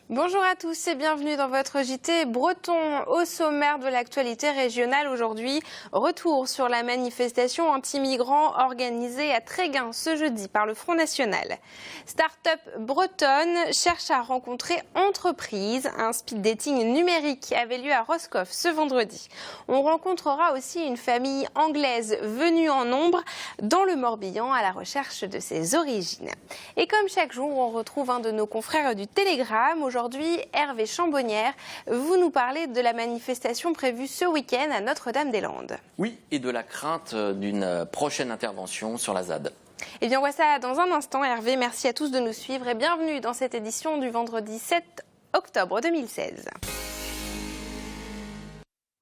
Bonjour à tous et bienvenue dans votre JT breton. Au sommaire de l'actualité régionale aujourd'hui, retour sur la manifestation anti-migrants organisée à Tréguin ce jeudi par le Front National. Start-up bretonne cherche à rencontrer entreprises. Un speed dating numérique avait lieu à Roscoff ce vendredi. On rencontrera aussi une famille anglaise venue en nombre dans le Morbihan à la recherche de ses origines. Et comme chaque jour, on retrouve un de nos confrères du Télégramme. Aujourd'hui, Hervé Chambonnière, vous nous parlez de la manifestation prévue ce week-end à Notre-Dame-des-Landes. Oui, et de la crainte d'une prochaine intervention sur la ZAD. Eh bien, on voit ça dans un instant, Hervé. Merci à tous de nous suivre et bienvenue dans cette édition du vendredi 7 octobre 2016.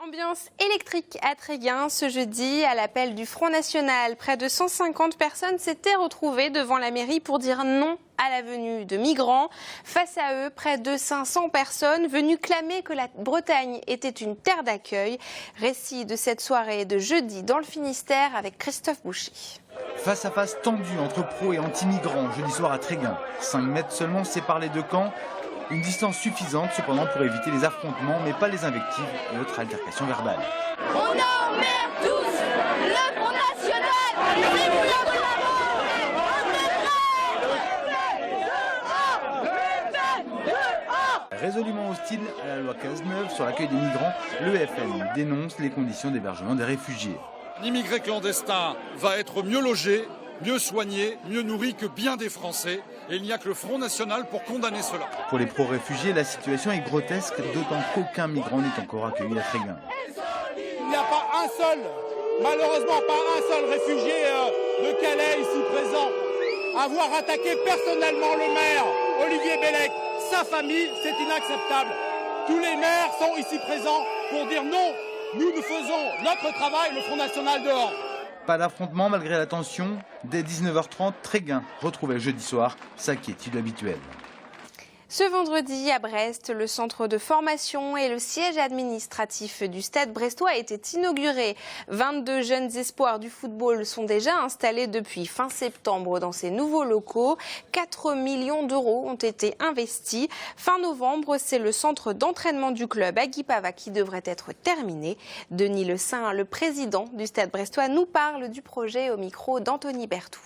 Ambiance électrique à Tréguin ce jeudi à l'appel du Front National. Près de 150 personnes s'étaient retrouvées devant la mairie pour dire non à la venue de migrants. Face à eux, près de 500 personnes venues clamer que la Bretagne était une terre d'accueil. Récit de cette soirée de jeudi dans le Finistère avec Christophe Boucher. Face à face tendu entre pro et anti-migrants jeudi soir à Tréguin. 5 mètres seulement séparent les deux camps. Une distance suffisante cependant pour éviter les affrontements, mais pas les invectives et autres altercations verbales. On emmerde tous le Front National, c'est vous là de la Résolument hostile à la loi Cazeneuve sur l'accueil des migrants, le FN dénonce les conditions d'hébergement des réfugiés. L'immigré clandestin va être mieux logé, mieux soigné, mieux nourri que bien des Français. Et il n'y a que le Front National pour condamner cela. Pour les pro-réfugiés, la situation est grotesque, d'autant qu'aucun migrant n'est encore accueilli à Tréguin. Il n'y a pas un seul, malheureusement pas un seul réfugié de Calais ici présent. Avoir attaqué personnellement le maire, Olivier Bellec, sa famille, c'est inacceptable. Tous les maires sont ici présents pour dire non, nous faisons notre travail, le Front National dehors. Pas d'affrontement malgré la tension. Dès 19h30, Tréguin retrouvait jeudi soir sa quiétude habituelle. Ce vendredi, à Brest, le centre de formation et le siège administratif du Stade brestois étaient inaugurés. 22 jeunes espoirs du football sont déjà installés depuis fin septembre dans ces nouveaux locaux. 4 millions d'euros ont été investis. Fin novembre, c'est le centre d'entraînement du club à Guipava qui devrait être terminé. Denis Le Saint, le président du Stade brestois, nous parle du projet au micro d'Anthony Berthoud.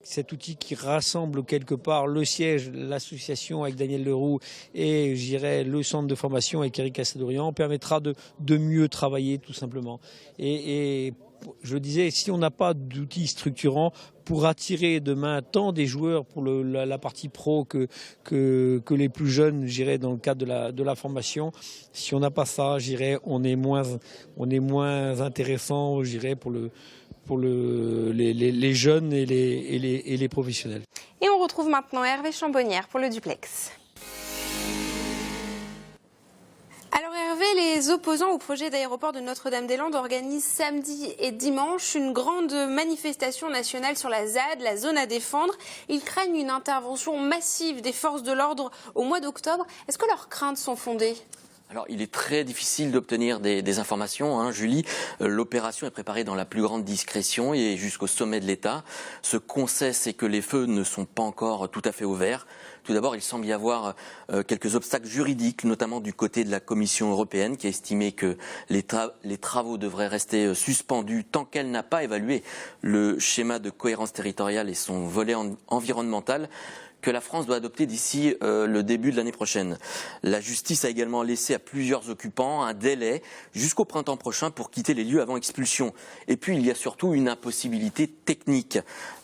Cet outil qui rassemble quelque part le siège, l'association avec Daniel Leroux et je dirais le centre de formation avec Eric Cassadorian permettra de mieux travailler tout simplement. Et je le disais, si on n'a pas d'outils structurants pour attirer demain tant des joueurs pour la partie pro que les plus jeunes, je dirais, dans le cadre de la formation, si on n'a pas ça, je dirais, on est moins intéressant, je dirais, pour les jeunes et les professionnels. Et on retrouve maintenant Hervé Chambonnière pour le duplex. Alors Hervé, les opposants au projet d'aéroport de Notre-Dame-des-Landes organisent samedi et dimanche une grande manifestation nationale sur la ZAD, la zone à défendre. Ils craignent une intervention massive des forces de l'ordre au mois d'octobre. Est-ce que leurs craintes sont fondées ? Alors, il est très difficile d'obtenir des informations, Julie. L'opération est préparée dans la plus grande discrétion et jusqu'au sommet de l'État. Ce qu'on sait, c'est que les feux ne sont pas encore tout à fait ouverts. Tout d'abord, il semble y avoir quelques obstacles juridiques, notamment du côté de la Commission européenne, qui a estimé que les travaux devraient rester suspendus tant qu'elle n'a pas évalué le schéma de cohérence territoriale et son volet environnemental que la France doit adopter d'ici le début de l'année prochaine. La justice a également laissé à plusieurs occupants un délai jusqu'au printemps prochain pour quitter les lieux avant expulsion. Et puis il y a surtout une impossibilité technique.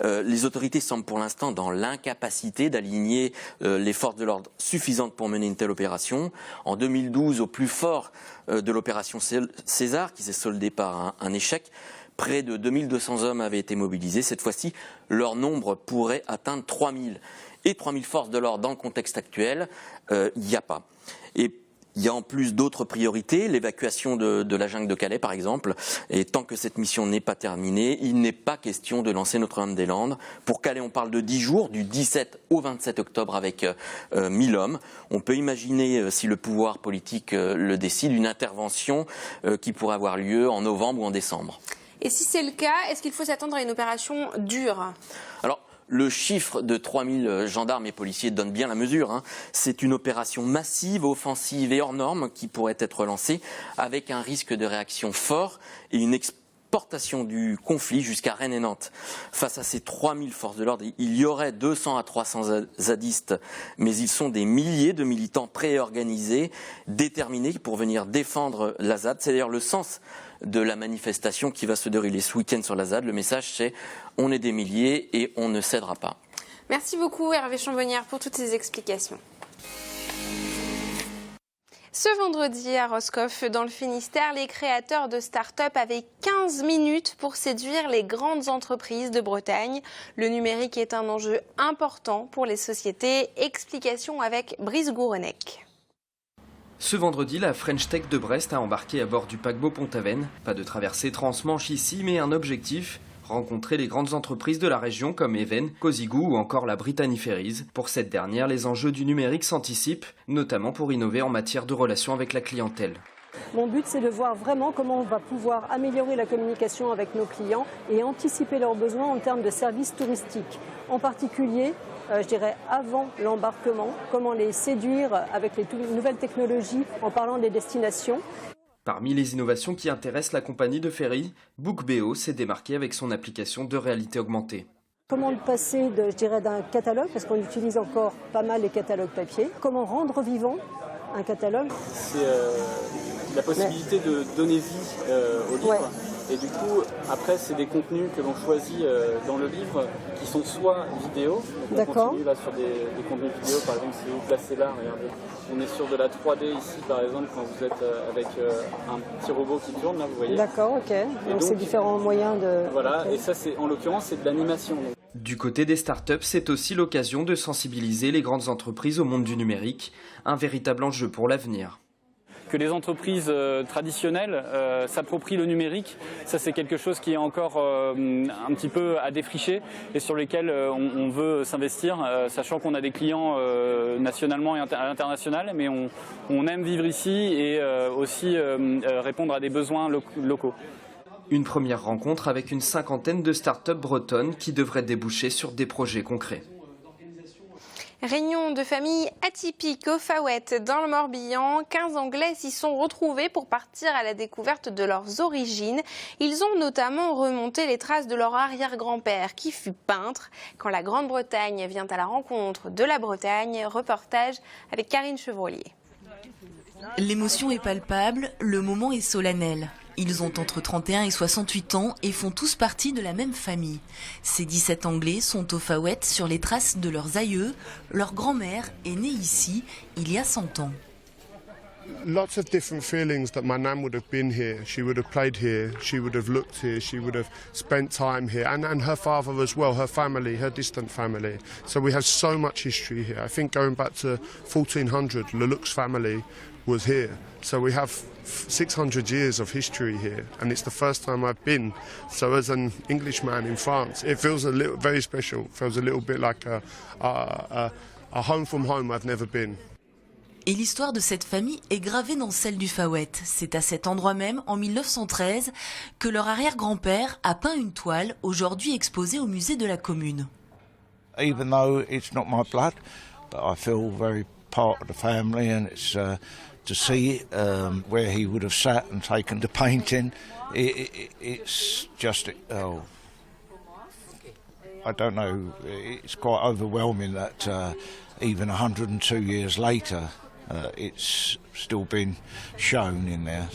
Les autorités semblent pour l'instant dans l'incapacité d'aligner les forces de l'ordre suffisantes pour mener une telle opération. En 2012, au plus fort de l'opération César, qui s'est soldée par un échec, près de 2200 hommes avaient été mobilisés. Cette fois-ci, leur nombre pourrait atteindre 3000. Et 3000 forces de l'ordre dans le contexte actuel, il n'y a pas. Et il y a en plus d'autres priorités, l'évacuation de la jungle de Calais par exemple, et tant que cette mission n'est pas terminée, il n'est pas question de lancer Notre-Dame-des-Landes. Pour Calais, on parle de 10 jours, du 17 au 27 octobre avec 1000 hommes. On peut imaginer, si le pouvoir politique le décide, une intervention qui pourrait avoir lieu en novembre ou en décembre. Et si c'est le cas, est-ce qu'il faut s'attendre à une opération dure ? Alors, Le chiffre de 3000 gendarmes et policiers donne bien la mesure, hein. C'est une opération massive, offensive et hors norme qui pourrait être lancée avec un risque de réaction fort et une exportation du conflit jusqu'à Rennes et Nantes. Face à ces 3000 forces de l'ordre, il y aurait 200 à 300 zadistes, mais ils sont des milliers de militants préorganisés, déterminés pour venir défendre la ZAD. C'est d'ailleurs le sens de la manifestation qui va se dérouler ce week-end sur la ZAD. Le message, c'est on est des milliers et on ne cédera pas. Merci beaucoup Hervé Chambonnière pour toutes ces explications. Ce vendredi à Roscoff, dans le Finistère, les créateurs de start-up avaient 15 minutes pour séduire les grandes entreprises de Bretagne. Le numérique est un enjeu important pour les sociétés. Explication avec Brice Gourenec. Ce vendredi, la French Tech de Brest a embarqué à bord du paquebot Pont-Aven. Pas de traversée transmanche ici, mais un objectif: rencontrer les grandes entreprises de la région comme Even, Cosigou ou encore la Brittany Ferries. Pour cette dernière, les enjeux du numérique s'anticipent, notamment pour innover en matière de relations avec la clientèle. Mon but, c'est de voir vraiment comment on va pouvoir améliorer la communication avec nos clients et anticiper leurs besoins en termes de services touristiques. En particulier, je dirais avant l'embarquement, comment les séduire avec les nouvelles technologies en parlant des destinations. Parmi les innovations qui intéressent la compagnie de ferry, BookBO s'est démarqué avec son application de réalité augmentée. Comment passer d'un catalogue, parce qu'on utilise encore pas mal les catalogues papier. Comment rendre vivant un catalogue. C'est la possibilité de donner vie au livre. Ouais. Et du coup, après, c'est des contenus que l'on choisit dans le livre qui sont soit vidéo. Donc on continue là sur des contenus vidéo. Par exemple, si vous placez là, regardez, on est sur de la 3D ici, par exemple, quand vous êtes avec un petit robot qui tourne, là, vous voyez. D'accord, ok. Donc c'est différents moyens de... Voilà, okay. Et ça, en l'occurrence, c'est de l'animation. Du côté des startups, c'est aussi l'occasion de sensibiliser les grandes entreprises au monde du numérique, un véritable enjeu pour l'avenir. Que les entreprises traditionnelles s'approprient le numérique, ça c'est quelque chose qui est encore un petit peu à défricher et sur lesquels on veut s'investir, sachant qu'on a des clients nationalement et à l'international, mais on aime vivre ici et aussi répondre à des besoins locaux. Une première rencontre avec une cinquantaine de start-up bretonnes qui devraient déboucher sur des projets concrets. Réunion de famille atypique au Faouët dans le Morbihan. 15 Anglais s'y sont retrouvés pour partir à la découverte de leurs origines. Ils ont notamment remonté les traces de leur arrière-grand-père qui fut peintre. Quand la Grande-Bretagne vient à la rencontre de la Bretagne, reportage avec Karine Chevrolier. L'émotion est palpable, le moment est solennel. Ils ont entre 31 et 68 ans et font tous partie de la même famille. Ces 17 Anglais sont au Faouët sur les traces de leurs aïeux. Leur grand-mère est née ici il y a 100 ans. Lots of different feelings that my nan would have been here. She would have played here, she would have looked here, she would have spent time here. And her father as well, her family, her distant family. So we have so much history here. I think going back to 1400, Lelouch's family was here. So we have 600 years of history here, and it's the first time I've been. So as an Englishman in France, it feels very special. It feels a little bit like a home from home I've never been. Et l'histoire de cette famille est gravée dans celle du Faouët. C'est à cet endroit même, en 1913, que leur arrière-grand-père a peint une toile, aujourd'hui exposée au musée de la commune. Even though it's not my blood, but I feel very part of the family, and it's to see where he would have sat and taken the painting. It's just, I don't know, it's quite overwhelming that even 102 years later, it's still been shown in there.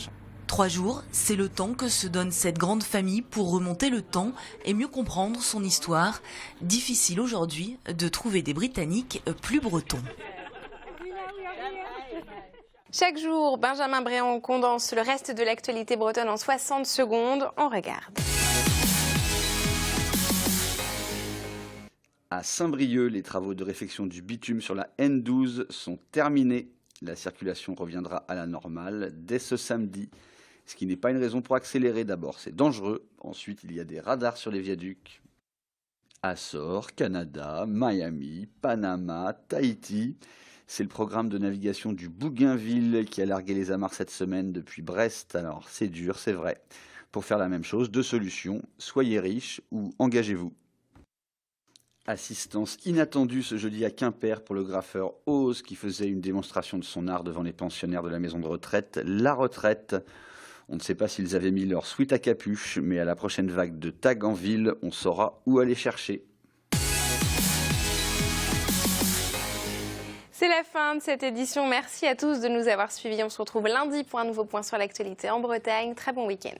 3 jours, c'est le temps que se donne cette grande famille pour remonter le temps et mieux comprendre son histoire. Difficile aujourd'hui de trouver des Britanniques plus bretons. Chaque jour, Benjamin Bréant condense le reste de l'actualité bretonne en 60 secondes. On regarde. À Saint-Brieuc, les travaux de réfection du bitume sur la N12 sont terminés. La circulation reviendra à la normale dès ce samedi. Ce qui n'est pas une raison pour accélérer. D'abord, c'est dangereux. Ensuite, il y a des radars sur les viaducs. Açores, Canada, Miami, Panama, Tahiti. C'est le programme de navigation du Bougainville qui a largué les amarres cette semaine depuis Brest. Alors, c'est dur, c'est vrai. Pour faire la même chose, 2 solutions. Soyez riches ou engagez-vous. Assistance inattendue ce jeudi à Quimper pour le graffeur Oz qui faisait une démonstration de son art devant les pensionnaires de la maison de retraite La Retraite. On ne sait pas s'ils avaient mis leur sweat à capuche, mais à la prochaine vague de tags en ville, on saura où aller chercher. C'est la fin de cette édition. Merci à tous de nous avoir suivis. On se retrouve lundi pour un nouveau point sur l'actualité en Bretagne. Très bon week-end.